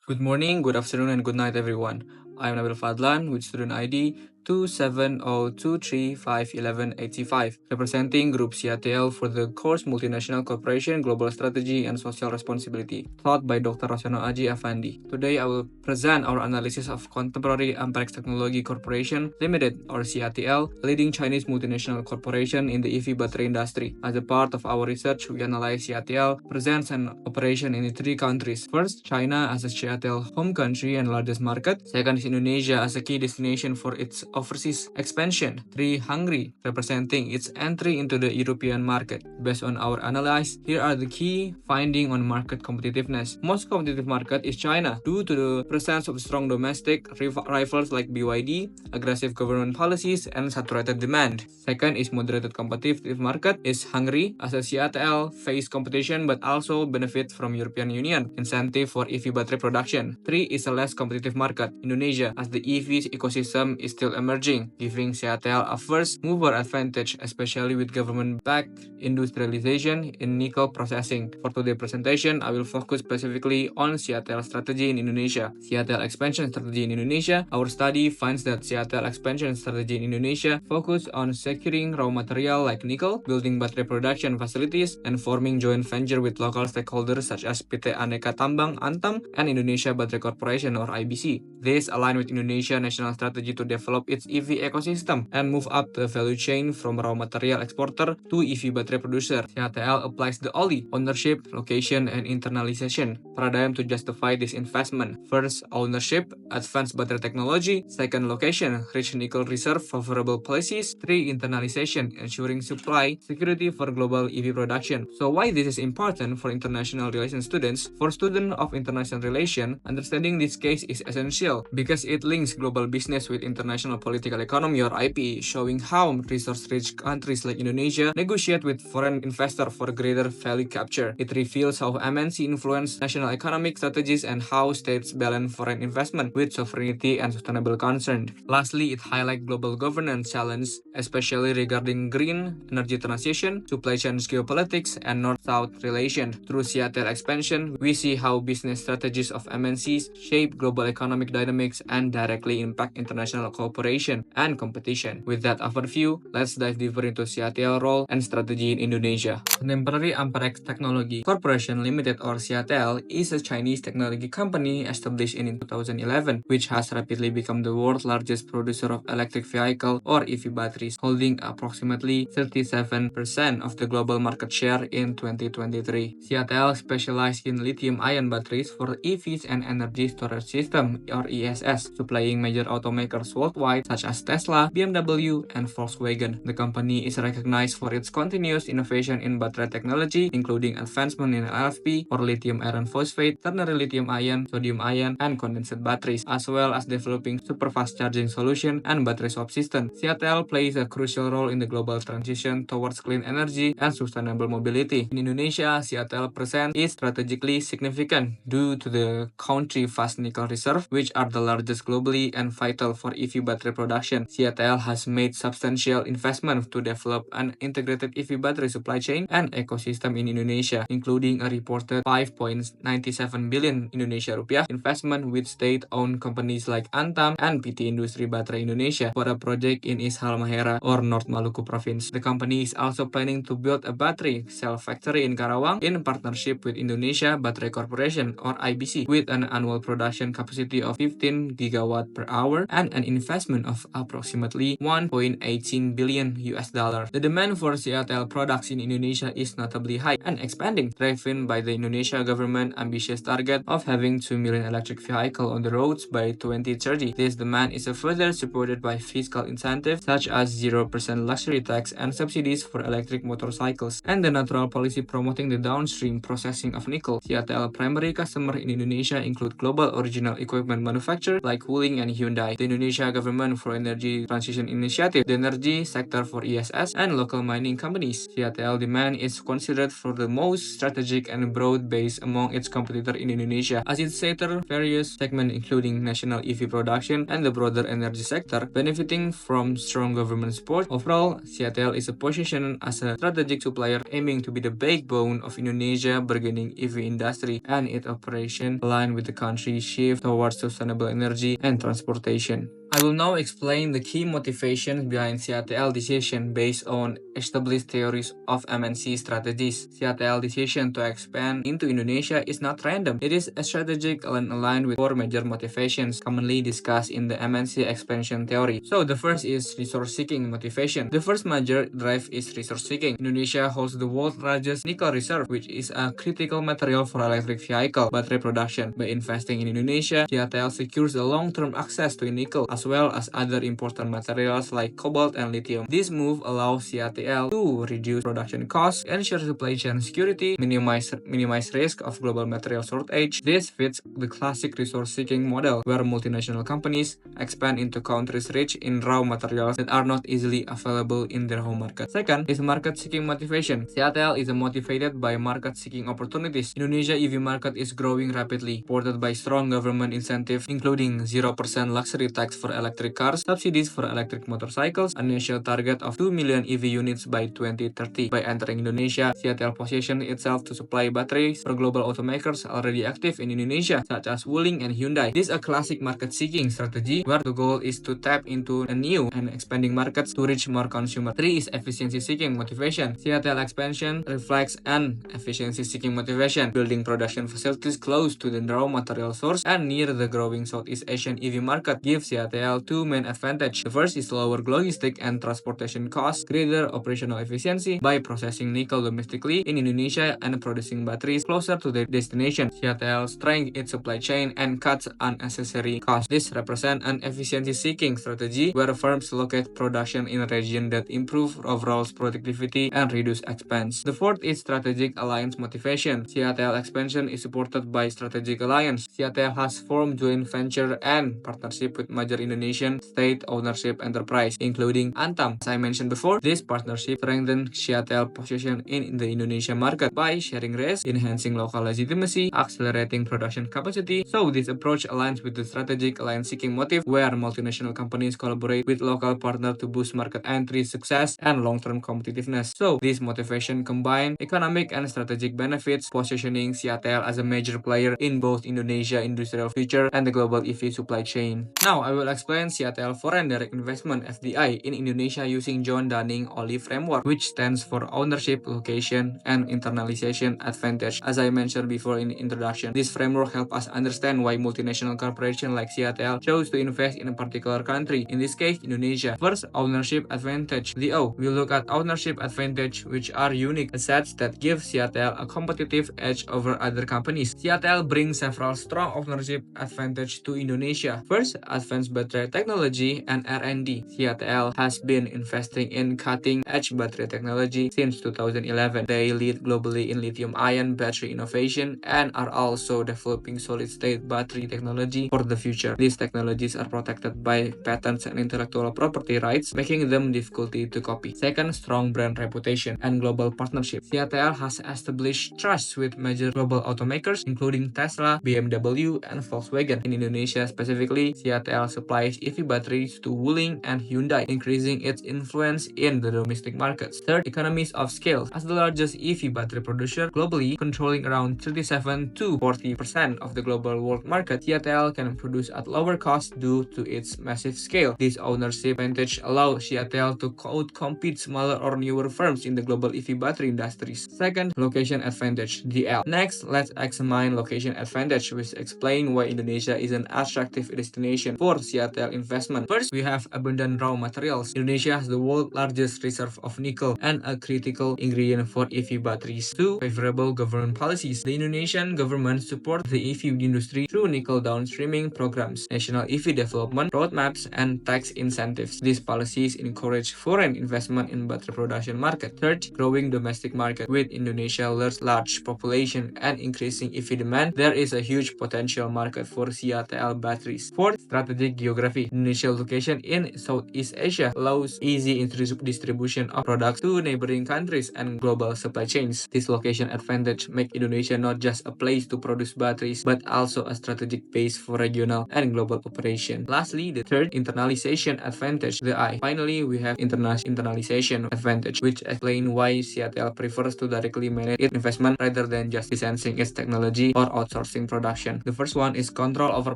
Good morning, good afternoon, and good night, everyone. I am Nabeel Fadhlan with student ID 27023551185, representing Group CATL for the course Multinational Corporation, Global Strategy, and Social Responsibility, taught by Dr. Roseno Affandi. Today, I will present our analysis of Contemporary Amperex Technology Corporation Limited, or CATL, leading Chinese multinational corporation in the EV battery industry. As a part of our research, we analyze CATL presents an operation in 3 countries. First, China as a CATL home country and largest market. Second is Indonesia as a key destination for its overseas expansion. 3. Hungary, representing its entry into the European market. Based on our analysis, here are the key findings on market competitiveness. Most competitive market is China, due to the presence of strong domestic rivals like BYD, aggressive government policies, and saturated demand. Second is moderated competitive market is Hungary, as a CATL face competition but also benefit from European Union incentive for EV battery production. 3 is a less competitive market, Indonesia, as the EV ecosystem is still emerging, giving CATL a first mover advantage, especially with government-backed industrialization in nickel processing. For today's presentation, I will focus specifically on CATL strategy in Indonesia. CATL expansion strategy in Indonesia. Our study finds that CATL expansion strategy in Indonesia focus on securing raw material like nickel, building battery production facilities, and forming joint venture with local stakeholders such as PT Aneka Tambang Antam and Indonesia Battery Corporation or IBC. This align with Indonesia's national strategy to develop its EV ecosystem and move up the value chain from raw material exporter to EV battery producer. CATL applies the OLI, ownership, location, and internalization paradigm to justify this investment. First, ownership, advanced battery technology. Second, location, rich nickel reserve, favorable policies. 3. Internalization, ensuring supply security for global EV production. So why this is important for international relations students? For students of international relations, understanding this case is essential because it links global business with international political economy or IPE, showing how resource-rich countries like Indonesia negotiate with foreign investors for greater value capture. It reveals how MNC influence national economic strategies and how states balance foreign investment with sovereignty and sustainable concern. Lastly, it highlights global governance challenges, especially regarding green energy transition, supply chain geopolitics, and North-South relations. Through CATL expansion, we see how business strategies of MNCs shape global economic dynamics and directly impact international cooperation and competition. With that overview, let's dive deeper into CATL role and strategy in Indonesia. Contemporary Amperex Technology Corporation Limited, or CATL, is a Chinese technology company established in 2011, which has rapidly become the world's largest producer of electric vehicle or EV batteries, holding approximately 37% of the global market share in 2023. CATL specializes in lithium-ion batteries for EVs and energy storage system, or ESS, supplying major automakers worldwide such as Tesla, BMW, and Volkswagen. The company is recognized for its continuous innovation in battery technology, including advancement in LFP or lithium iron phosphate, ternary lithium-ion, sodium-ion, and condensate batteries, as well as developing super-fast charging solution and battery swap system. CATL plays a crucial role in the global transition towards clean energy and sustainable mobility. In Indonesia, CATL presence is strategically significant due to the country's vast nickel reserve, which are the largest globally and vital for EV battery production. CATL has made substantial investment to develop an integrated EV battery supply chain and ecosystem in Indonesia, including a reported 5.97 billion Indonesia rupiah investment with state-owned companies like Antam and PT Industri Baterai Indonesia for a project in East Halmahera or North Maluku province. The company is also planning to build a battery cell factory in Karawang in partnership with Indonesia Battery Corporation or IBC with an annual production capacity of 15 gigawatt per hour and an investment of approximately 1.18 billion US dollar. The demand for CATL products in Indonesia is notably high and expanding, driven by the Indonesia government ambitious target of having 2 million electric vehicles on the roads by 2030. This demand is further supported by fiscal incentives such as 0% luxury tax and subsidies for electric motorcycles, and the natural policy promoting the downstream processing of nickel. CATL primary customers in Indonesia include global original equipment manufacturers sector like Wuling and Hyundai, the Indonesia government for energy transition initiative, the energy sector for ESS, and local mining companies. Catl demand is considered for the most strategic and broad-based among its competitors in Indonesia, as it sector various segments including national EV production and the broader energy sector, benefiting from strong government support. Overall, Catl is positioned as a strategic supplier aiming to be the backbone of Indonesia burgeoning EV industry, and its operation align with the country's shift towards sustainable energy and transportation. I will now explain the key motivations behind Catl decision based on established theories of MNC strategies. Catl decision to expand into Indonesia is not random. It is strategic and aligned with four major motivations commonly discussed in the MNC expansion theory. So the first is resource-seeking motivation. The first major drive is resource-seeking. Indonesia holds the world's largest nickel reserve, which is a critical material for electric vehicle battery production. By investing in Indonesia, Catl secures a long-term access to nickel as well as other important materials like cobalt and lithium. This move allows Catl to reduce production costs, ensure supply chain security, minimize risk of global material shortage. This fits the classic resource-seeking model, where multinational companies expand into countries rich in raw materials that are not easily available in their home market. Second is market-seeking motivation. Catl is motivated by market-seeking opportunities. Indonesia EV market is growing rapidly, supported by strong government incentives, including 0% luxury tax for electric cars, subsidies for electric motorcycles, a national target of 2 million EV units by 2030. By entering Indonesia, Catl positioned itself to supply batteries for global automakers already active in Indonesia, such as Wuling and Hyundai. This is a classic market-seeking strategy, where the goal is to tap into a new and expanding markets to reach more consumers. 3 is efficiency-seeking motivation. Catl expansion reflects an efficiency-seeking motivation, building production facilities close to the raw material source and near the growing Southeast Asian EV market gives Catl two main advantages. The first is lower logistic and transportation costs, greater operational efficiency by processing nickel domestically in Indonesia and producing batteries closer to their destination. Catl strengthens its supply chain and cuts unnecessary costs. This represents an efficiency-seeking strategy where firms locate production in a region that improve overall productivity and reduce expense. The fourth is strategic alliance motivation. Catl expansion is supported by strategic alliance. Catl has formed joint venture and partnership with major Indonesian state ownership enterprise, including Antam. As I mentioned before, this partnership strengthens Catl position in the Indonesian market by sharing risk, enhancing local legitimacy, accelerating production capacity. So this approach aligns with the strategic alliance-seeking motive, where multinational companies collaborate with local partners to boost market entry success and long-term competitiveness. So this motivation combine economic and strategic benefits, positioning Catl as a major player in both Indonesia industrial future and the global EV supply chain. Now I will explain Catl Foreign Direct Investment (FDI) in Indonesia using John Dunning-Olive framework, which stands for ownership, location, and internalization advantage. As I mentioned before in the introduction, this framework helps us understand why multinational corporations like Catl chose to invest in a particular country, in this case Indonesia. First, ownership advantage. The O. We look at ownership advantage, which are unique assets that give Catl a competitive edge over other companies. Catl brings several strong ownership advantage to Indonesia. First, advanced battery technology and R&D. Catl has been investing in cutting-edge battery technology since 2011. They lead globally in lithium-ion battery innovation and are also developing solid-state battery technology for the future. These technologies are protected by patents and intellectual property rights, making them difficult to copy. Second, strong brand reputation and global partnership. Catl has established trust with major global automakers, including Tesla, BMW, and Volkswagen. In Indonesia specifically, Catl supplies EV batteries to Wuling and Hyundai, increasing its influence in the domestic markets. Third, economies of scale. As the largest EV battery producer globally, controlling around 37 to 40% of the global world market, Catl can produce at lower cost due to its massive scale. This ownership advantage allows Catl to outcompete smaller or newer firms in the global EV battery industries. Second, location advantage, DL. Next, let's examine location advantage, which explain why Indonesia is an attractive destination for Catl CATL investment. First, we have abundant raw materials. Indonesia has the world's largest reserve of nickel and a critical ingredient for EV batteries. 2. Favorable government policies. The Indonesian government supports the EV industry through nickel downstreaming programs, national EV development roadmaps, and tax incentives. These policies encourage foreign investment in battery production market. Third, growing domestic market. With Indonesia's large population and increasing EV demand, there is a huge potential market for CATL batteries. Fourth, strategic geography. Indonesia's location in Southeast Asia allows easy distribution of products to neighboring countries and global supply chains. This location advantage make Indonesia not just a place to produce batteries, but also a strategic base for regional and global operation. Lastly, the third, internalization advantage, the I. Finally, we have internalization advantage, which explain why CATL prefers to directly manage its investment rather than just licensing its technology or outsourcing production. The first one is control over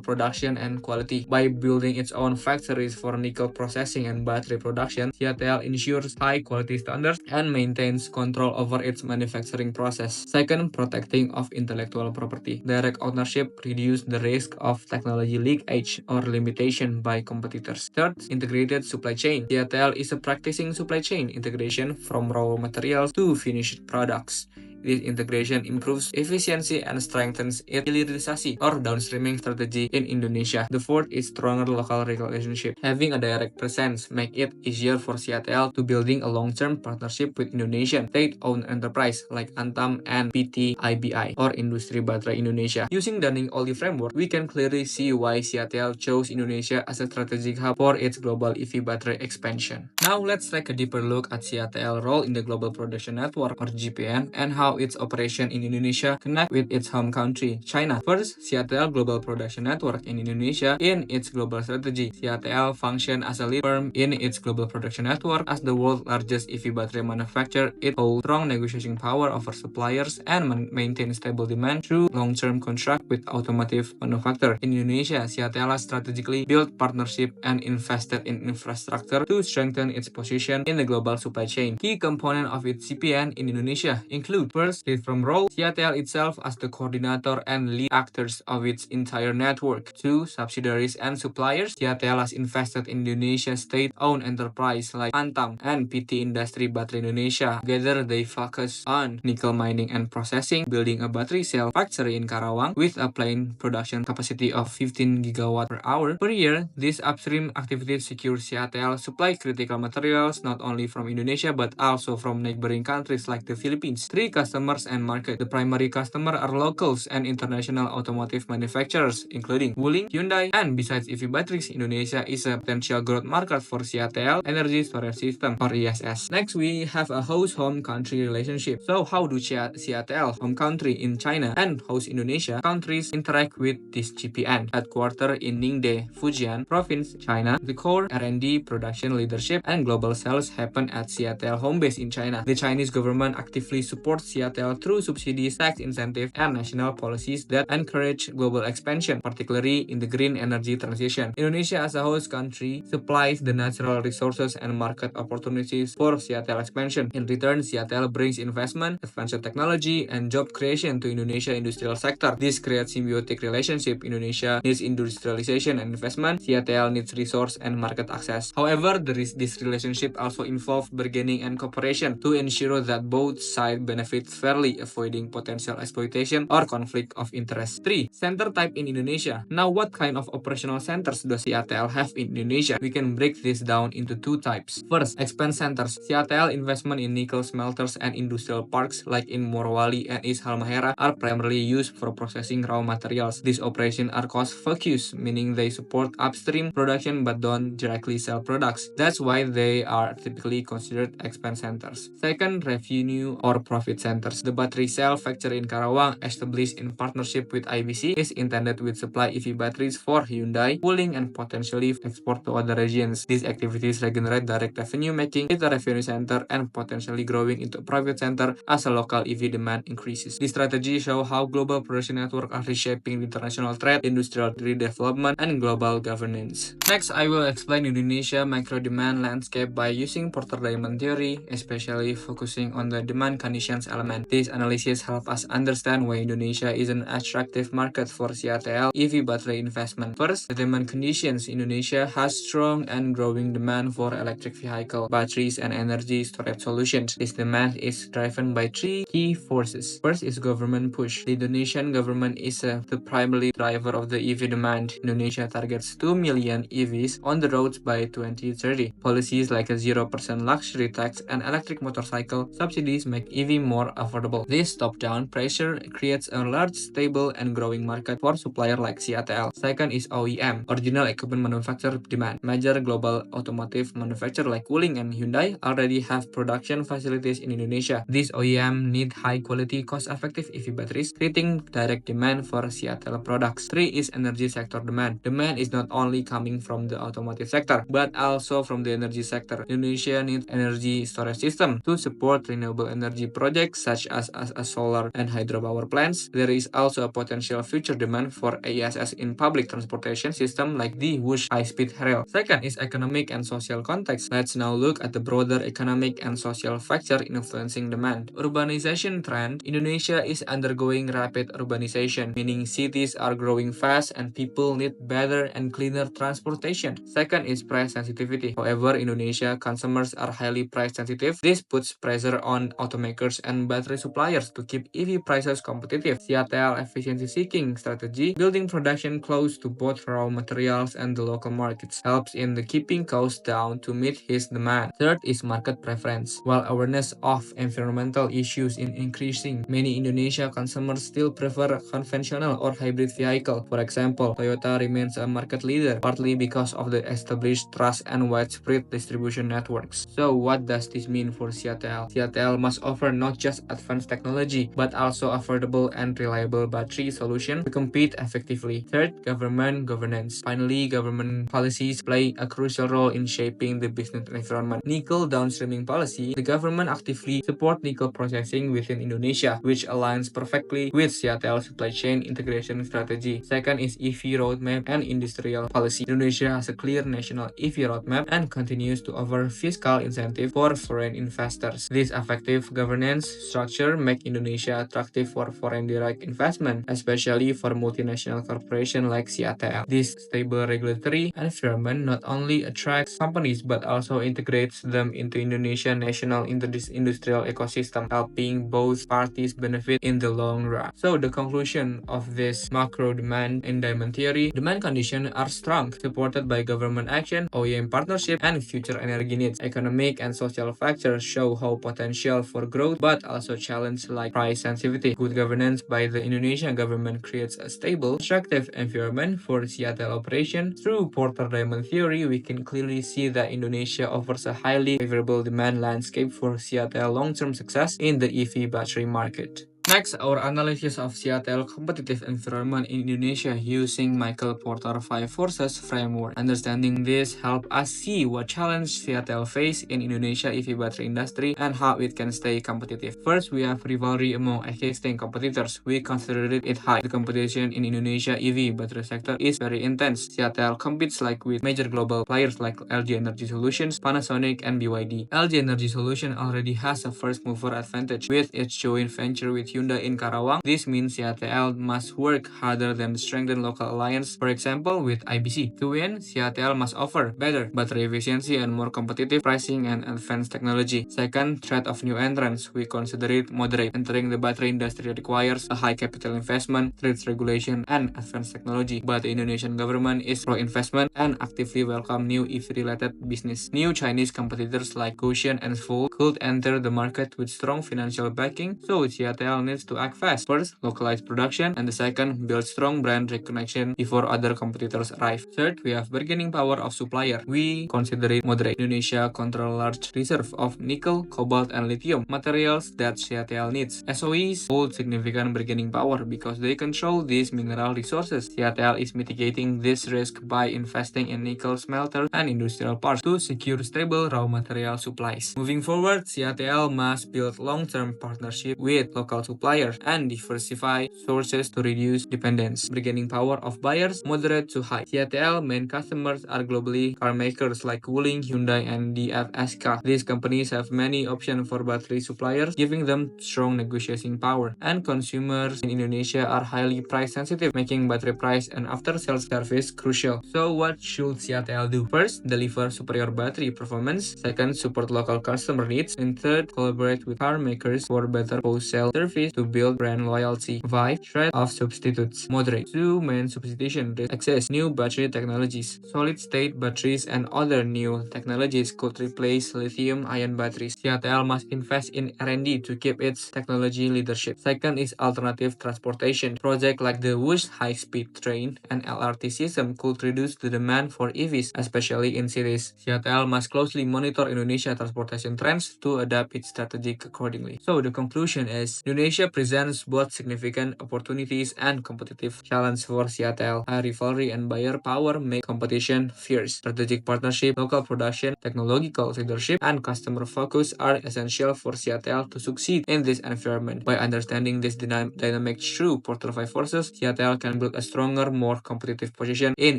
production and quality. By building its own factories for nickel processing and battery production, CATL ensures high quality standards and maintains control over its manufacturing process. Second, protecting of intellectual property. Direct ownership reduces the risk of technology leakage or limitation by competitors. Third, integrated supply chain. CATL is a practicing supply chain integration from raw materials to finished products. This integration improves efficiency and strengthens its hilirisasi or downstreaming strategy in Indonesia. The fourth is stronger local relationship. Having a direct presence make it easier for CATL to building a long-term partnership with Indonesian state-owned enterprise like Antam and PT IBI or Industri Baterai Indonesia. Using the Ning-Oli framework, we can clearly see why CATL chose Indonesia as a strategic hub for its global EV battery expansion. Now let's take a deeper look at CATL role in the global production network or GPN and how its operation in Indonesia connect with its home country, China. First, CATL Global Production Network in Indonesia. In its global strategy, CATL function as a lead firm in its global production network. As the world's largest EV battery manufacturer, it holds strong negotiating power over suppliers and maintains stable demand through long-term contract with automotive manufacturers. In Indonesia, CATL has strategically built partnership and invested in infrastructure to strengthen its position in the global supply chain. Key components of its CPN in Indonesia include first, lead from role, CATL itself as the coordinator and lead actors of its entire network. 2. Subsidiaries and suppliers. CATL has invested in Indonesia's state-owned enterprise like Antam and PT Industri Baterai Indonesia. Together, they focus on nickel mining and processing, building a battery cell factory in Karawang with a planned production capacity of 15 gigawatt per hour per year. These upstream activities secure CATL supply critical materials not only from Indonesia but also from neighboring countries like the Philippines. 3. Customers and market. The primary customer are locals and international automotive manufacturers, including Wuling, Hyundai, and besides EV batteries, Indonesia is a potential growth market for CATL Energy Storage System or ESS. Next, we have a host home country relationship. So, how do CATL, home country in China, and host Indonesia countries interact with this GPN? Headquartered in Ningde, Fujian Province, China, the core R&D, production leadership, and global sales happen at CATL home base in China. The Chinese government actively supports CATL through subsidies, tax incentives, and national policies that encourage global expansion, particularly in the green energy transition. Indonesia as a host country supplies the natural resources and market opportunities for CATL expansion. In return, CATL brings investment, advanced technology, and job creation to Indonesia industrial sector. This creates symbiotic relationship. Indonesia needs industrialization and investment. CATL needs resource and market access. However, this relationship also involves bargaining and cooperation to ensure that both sides benefit fairly, avoiding potential exploitation or conflict of interest. 3. Center type in Indonesia. Now, what kind of operational centers does CATL have in Indonesia? We can break this down into two types. First, expand centers. CATL investment in nickel smelters and industrial parks like in Morowali and East Halmahera are primarily used for processing raw materials. These operations are cost-focused, meaning they support upstream production but don't directly sell products. That's why they are typically considered expand centers. Second, revenue or profit centers. The battery cell factory in Karawang, established in partnership with IBC, is intended to supply EV batteries for Hyundai, Wuling, and potentially export to other regions. These activities regenerate direct revenue, making it a revenue center and potentially growing into a profit center as a local EV demand increases. This strategy shows how global production networks are reshaping international trade, industrial redevelopment, and global governance. Next, I will explain Indonesia macro demand landscape by using Porter-Diamond theory, especially focusing on the demand conditions elements element. This analysis helps us understand why Indonesia is an attractive market for CATL EV battery investment. First, the demand conditions. Indonesia has strong and growing demand for electric vehicle, batteries, and energy storage solutions. This demand is driven by three key forces. First is government push. The Indonesian government is the primary driver of the EV demand. Indonesia targets 2 million EVs on the roads by 2030. Policies like a 0% luxury tax and electric motorcycle subsidies make EV more affordable. This top-down pressure creates a large, stable, and growing market for suppliers like CATL. Second is OEM, original equipment manufacturer demand. Major global automotive manufacturers like Wuling and Hyundai already have production facilities in Indonesia. These OEM need high-quality, cost-effective EV batteries, creating direct demand for CATL products. Three is energy sector demand. Demand is not only coming from the automotive sector, but also from the energy sector. Indonesia needs energy storage system to support renewable energy projects such as solar and hydropower plants. There is also a potential future demand for AESS in public transportation system like the WUSH high-speed rail. Second is economic and social context. Let's now look at the broader economic and social factor influencing demand. Urbanization trend. Indonesia is undergoing rapid urbanization, meaning cities are growing fast and people need better and cleaner transportation. Second is price sensitivity. However, Indonesia consumers are highly price sensitive. This puts pressure on automakers and battery suppliers to keep EV prices competitive. CATL efficiency seeking strategy, building production close to both raw materials and the local markets, helps in the keeping costs down to meet his demand. Third is market preference. While awareness of environmental issues is increasing, many Indonesia consumers still prefer conventional or hybrid vehicle. For example, Toyota remains a market leader, partly because of the established trust and widespread distribution networks. So what does this mean for CATL? CATL must offer not just advanced technology, but also affordable and reliable battery solution to compete effectively. Third, government governance. Finally, government policies play a crucial role in shaping the business environment. Nickel downstreaming policy. The government actively support nickel processing within Indonesia, which aligns perfectly with CATL supply chain integration strategy. Second is EV roadmap and industrial policy. Indonesia has a clear national EV roadmap and continues to offer fiscal incentive for foreign investors. This effective governance structure make Indonesia attractive for foreign direct investment, especially for multinational corporations like CATL. This stable regulatory environment not only attracts companies but also integrates them into Indonesian national industrial ecosystem, helping both parties benefit in the long run. So the conclusion of this macro demand and demand theory, demand conditions are strong, supported by government action, OEM partnership, and future energy needs. Economic and social factors show how potential for growth, but also challenge like price sensitivity. Good governance by the Indonesian government creates a stable, attractive environment for CATL operation. Through Porter Diamond theory, we can clearly see that Indonesia offers a highly favorable demand landscape for CATL long-term success in the EV battery market. Next, our analysis of CATL competitive environment in Indonesia using Michael Porter 5 Forces framework. Understanding this helps us see what challenge CATL face in Indonesia EV battery industry and how it can stay competitive. First, we have rivalry among existing competitors. We consider it high. The competition in Indonesia EV battery sector is very intense. CATL competes with major global players like LG Energy Solutions, Panasonic, and BYD. LG Energy Solutions already has a first mover advantage with its joint venture with Hyundai in Karawang. This means CATL must work harder than strengthen local alliance, for example with IBC. To win, CATL must offer better battery efficiency and more competitive pricing and advanced technology. Second, threat of new entrants. We consider it moderate. Entering the battery industry requires a high capital investment, strict regulation, and advanced technology. But the Indonesian government is pro-investment and actively welcome new EV-related business. New Chinese competitors like Gotion and Full could enter the market with strong financial backing, so CATL needs to act fast. First, localize production, and the second, build strong brand recognition before other competitors arrive. Third, we have bargaining power of supplier. We consider it moderate. Indonesia control large reserve of nickel, cobalt, and lithium, materials that CATL needs. SOEs hold significant bargaining power because they control these mineral resources. CATL is mitigating this risk by investing in nickel smelter and industrial parks to secure stable raw material supplies. Moving forward, CATL must build long-term partnership with local suppliers suppliers and diversify sources to reduce dependence. Bargaining power of buyers moderate to high. CATL main customers are globally car makers like Wuling, Hyundai, and DFSK. These companies have many options for battery suppliers, giving them strong negotiating power. And consumers in Indonesia are highly price sensitive, making battery price and after-sales service crucial. So what should CATL do? First, deliver superior battery performance. Second, support local customer needs. And third, collaborate with car makers for better post-sale service to build brand loyalty. 5. Threat of substitutes. Moderate. 2. Main substitution risk exist. New battery technologies. Solid-state batteries and other new technologies could replace lithium-ion batteries. CATL must invest in R&D to keep its technology leadership. Second is alternative transportation. Projects like the WUSH high-speed train and LRT system could reduce the demand for EVs, especially in cities. CATL must closely monitor Indonesia transportation trends to adapt its strategy accordingly. So the conclusion is Indonesia presents both significant opportunities and competitive challenge for CATL. High rivalry and buyer power make competition fierce. Strategic partnership, local production, technological leadership, and customer focus are essential for CATL to succeed in this environment. By understanding this dynamic through portfolio forces, CATL can build a stronger, more competitive position in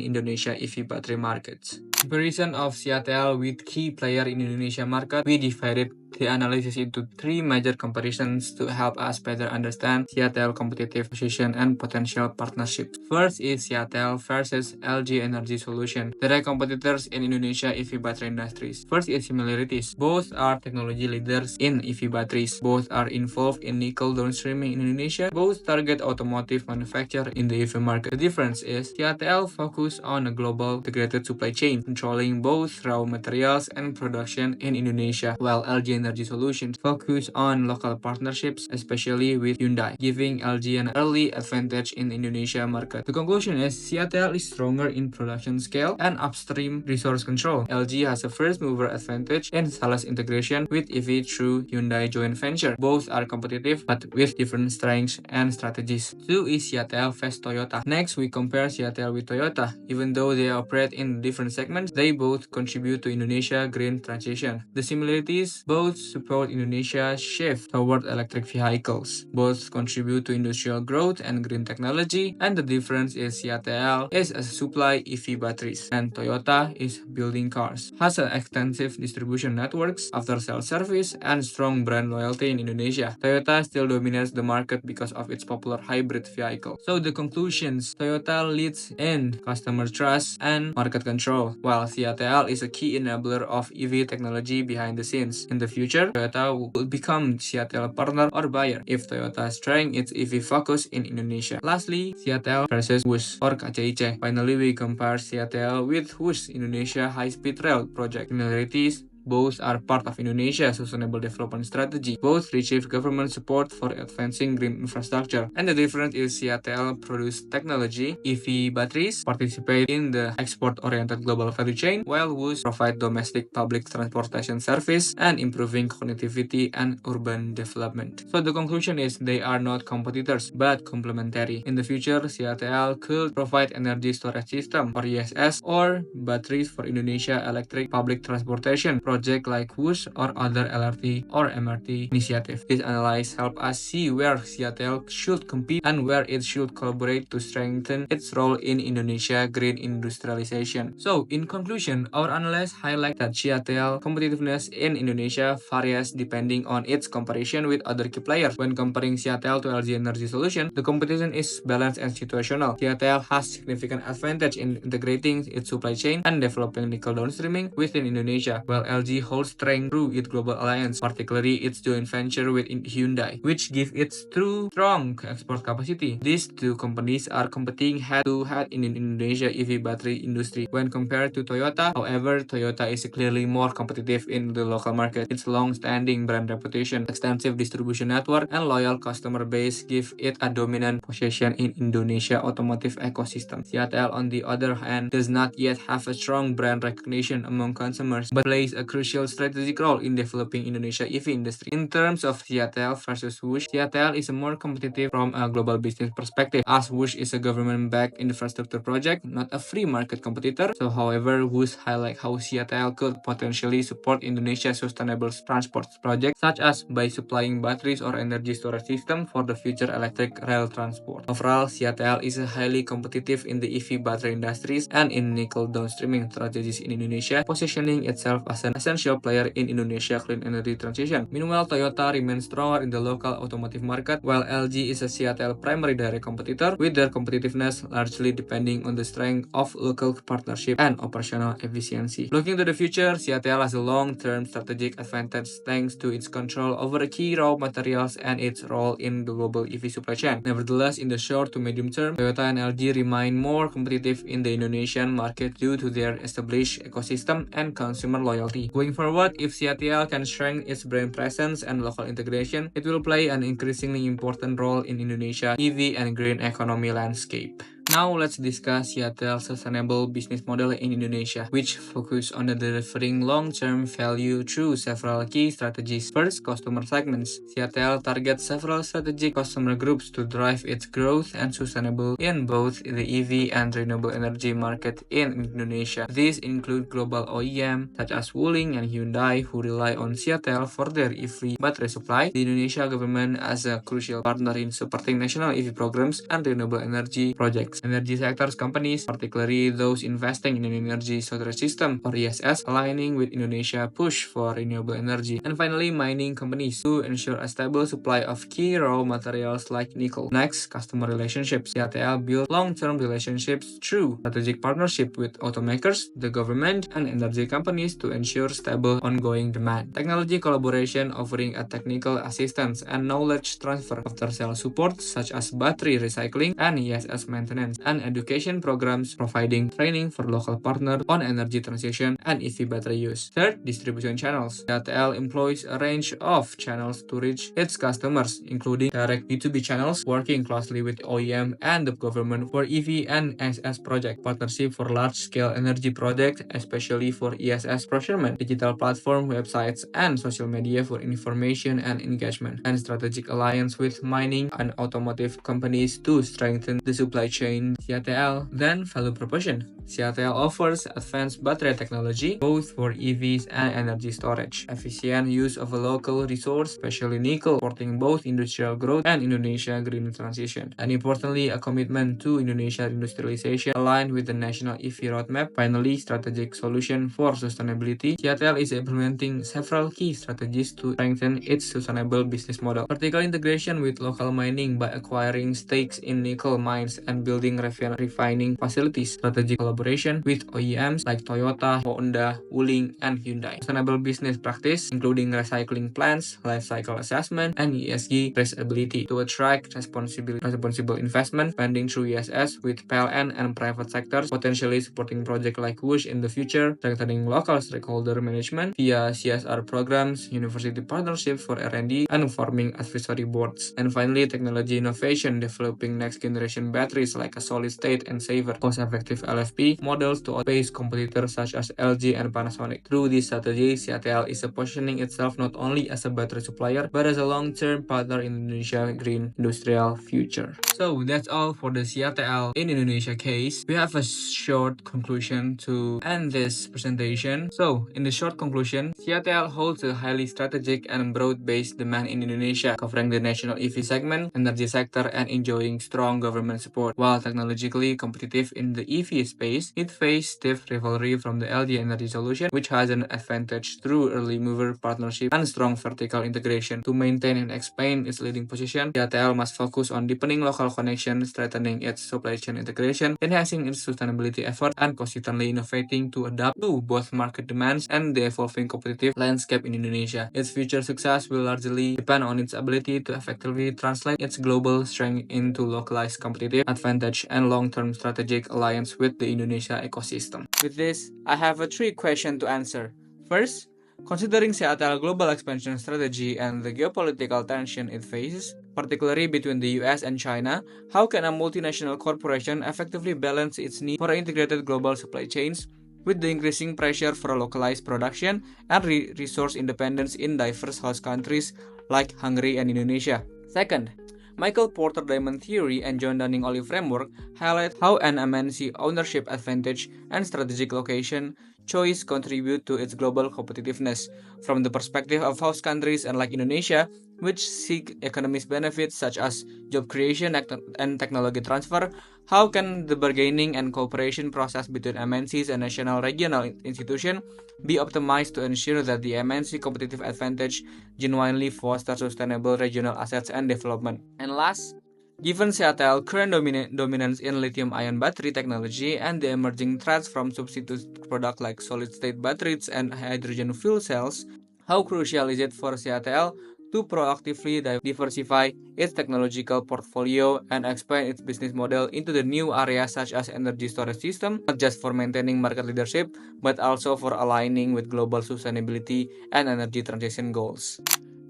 Indonesia EV battery markets. Comparison of CATL with key player in Indonesia market, we divided the analysis into three major comparisons to help us better understand CATL competitive position and potential partnerships. First is CATL versus LG Energy Solution, direct competitors in Indonesia EV battery industries. First is similarities. Both are technology leaders in EV batteries. Both are involved in nickel downstreaming in Indonesia. Both target automotive manufacture in the EV market. The difference is CATL focus on a global integrated supply chain, controlling both raw materials and production in Indonesia, while LG Energy Solutions focus on local partnerships, especially with Hyundai, giving LG an early advantage in the Indonesia market. The conclusion is CATL is stronger in production scale and upstream resource control. LG has a first mover advantage in sales integration with EV through Hyundai joint venture. Both are competitive but with different strengths and strategies. 2 is CATL vs Toyota. Next, we compare CATL with Toyota. Even though they operate in different segments, they both contribute to Indonesia green transition. The similarities: both support Indonesia's shift toward electric vehicles. Both contribute to industrial growth and green technology. And the difference is CATL is a supply EV batteries, and Toyota is building cars. Has an extensive distribution networks, after-sales service, and strong brand loyalty in Indonesia. Toyota still dominates the market because of its popular hybrid vehicle. So the conclusions: Toyota leads in customer trust and market control, while CATL is a key enabler of EV technology behind the scenes. In the future, Toyota will become CATL partner or buyer if Toyota strengthens its EV focus in Indonesia. Lastly, CATL versus WUSH or KCIC. Finally, we compare CATL with WUSH Indonesia High-Speed Rail project. Similarities: both are part of Indonesia's sustainable development strategy. Both receive government support for advancing green infrastructure. And the difference is CATL produce technology, EV batteries, participate in the export-oriented global value chain, while WUSH provide domestic public transportation service and improving connectivity and urban development. So the conclusion is they are not competitors but complementary. In the future, CATL could provide energy storage system or ESS or batteries for Indonesia electric public transportation project like WUSH or other LRT or MRT initiative. This analysis help us see where CATL should compete and where it should collaborate to strengthen its role in Indonesia green industrialization. So, in conclusion, our analysis highlight that CATL competitiveness in Indonesia varies depending on its comparison with other key players. When comparing CATL to LG Energy Solution, the competition is balanced and situational. CATL has significant advantage in integrating its supply chain and developing nickel downstreaming within Indonesia, while LG holds strength through its global alliance, particularly its joint venture with Hyundai, which gives it strong export capacity. These two companies are competing head-to-head in Indonesia EV battery industry. When compared to Toyota, however, Toyota is clearly more competitive in the local market. Its long-standing brand reputation, extensive distribution network, and loyal customer base give it a dominant position in Indonesia automotive ecosystem. CATL, on the other hand, does not yet have a strong brand recognition among consumers, but plays a crucial strategic role in developing Indonesia EV industry. In terms of Catl versus Wush, Catl is a more competitive from a global business perspective, as Wush is a government-backed infrastructure project, not a free market competitor. So, however, Wush highlight how Catl could potentially support Indonesia's sustainable transport projects, such as by supplying batteries or energy storage system for the future electric rail transport. Overall, Catl is highly competitive in the EV battery industries and in nickel downstreaming strategies in Indonesia, positioning itself as an essential player in Indonesia's clean energy transition. Meanwhile, Toyota remains stronger in the local automotive market, while LG is a Catl primary direct competitor, with their competitiveness largely depending on the strength of local partnership and operational efficiency. Looking to the future, Catl has a long-term strategic advantage thanks to its control over key raw materials and its role in the global EV supply chain. Nevertheless, in the short to medium term, Toyota and LG remain more competitive in the Indonesian market due to their established ecosystem and consumer loyalty. Going forward, if Catl can strengthen its brand presence and local integration, it will play an increasingly important role in Indonesia's EV and green economy landscape. Now let's discuss Catl's sustainable business model in Indonesia, which focus on delivering long-term value through several key strategies. First, customer segments. Catl targets several strategic customer groups to drive its growth and sustainable in both the EV and renewable energy market in Indonesia. These include global OEM such as Wuling and Hyundai, who rely on Catl for their EV battery supply. The Indonesia government as a crucial partner in supporting national EV programs and renewable energy projects. Energy sectors companies, particularly those investing in an energy storage system or ESS, aligning with Indonesia push for renewable energy. And finally, mining companies to ensure a stable supply of key raw materials like nickel. Next, customer relationships. Catl build long-term relationships through strategic partnership with automakers, the government, and energy companies to ensure stable ongoing demand. Technology collaboration offering a technical assistance and knowledge transfer, after-sale support such as battery recycling and ESS maintenance, and education programs providing training for local partners on energy transition and EV battery use. Third, distribution channels. Catl employs a range of channels to reach its customers, including direct B2B channels, working closely with OEM and the government for EV and ESS project, partnership for large-scale energy projects, especially for ESS procurement, digital platform, websites, and social media for information and engagement, and strategic alliance with mining and automotive companies to strengthen the supply chain. Catl. Then, value proposition. Catl offers advanced battery technology both for EVs and energy storage, efficient use of a local resource, especially nickel, supporting both industrial growth and Indonesia green transition, and importantly, a commitment to Indonesia industrialization aligned with the national EV roadmap. Finally, strategic solution for sustainability. Catl is implementing several key strategies to strengthen its sustainable business model. Vertical integration with local mining by acquiring stakes in nickel mines and building refining facilities. Strategic collaboration with OEMs like Toyota, Honda, Wuling, and Hyundai. Sustainable business practice, including recycling plants, life cycle assessment, and ESG traceability to attract responsible investment, funding through ESS with PLN and private sectors, potentially supporting projects like WUSH in the future, strengthening local stakeholder management via CSR programs, university partnerships for R&D, and forming advisory boards. And finally, technology innovation, developing next generation batteries like a solid-state and safer, cost-effective LFP models to outpace competitors such as LG and Panasonic. Through this strategy, Catl is positioning itself not only as a battery supplier, but as a long-term partner in Indonesia's green industrial future. So that's all for the Catl in Indonesia case. We have a short conclusion to end this presentation. So, in the short conclusion, Catl holds a highly strategic and broad-based demand in Indonesia, covering the national EV segment, energy sector, and enjoying strong government support. While technologically competitive in the EV space, it faced stiff rivalry from the LG Energy Solution, which has an advantage through early mover partnership and strong vertical integration. To maintain and expand its leading position, Catl must focus on deepening local connection, strengthening its supply chain integration, enhancing its sustainability effort, and consistently innovating to adapt to both market demands and the evolving competitive landscape in Indonesia. Its future success will largely depend on its ability to effectively translate its global strength into localized competitive advantage and long-term strategic alliance with the Indonesia ecosystem. With this, I have a 3 questions to answer. First, considering Catl global expansion strategy and the geopolitical tension it faces, particularly between the US and China, how can a multinational corporation effectively balance its need for integrated global supply chains with the increasing pressure for localized production and resource independence in diverse host countries like Hungary and Indonesia. Second, Michael Porter Diamond Theory and John Dunning Olive Framework highlight how an MNC ownership advantage and strategic location choice contribute to its global competitiveness. From the perspective of host countries and like Indonesia, which seek economic benefits such as job creation and technology transfer, how can the bargaining and cooperation process between MNCs and national regional institutions be optimized to ensure that the MNC competitive advantage genuinely foster sustainable regional assets and development? And last, given Seattle's current dominance in lithium-ion battery technology and the emerging threats from substitute products like solid-state batteries and hydrogen fuel cells, how crucial is it for Seattle to proactively diversify its technological portfolio and expand its business model into the new areas such as energy storage system, not just for maintaining market leadership, but also for aligning with global sustainability and energy transition goals?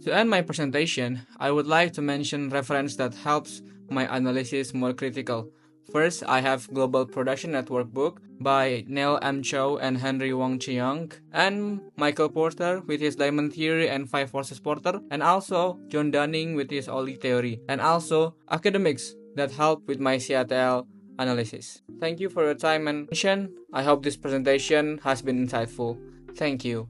To end my presentation, I would like to mention reference that helps my analysis more critical. First, I have Global Production Network book by Neil M. Chow and Henry Wong Cheong, and Michael Porter with his Diamond Theory and Five Forces Porter, and also John Dunning with his Oli Theory, and also academics that help with my Seattle analysis. Thank you for your time and attention. I hope this presentation has been insightful. Thank you.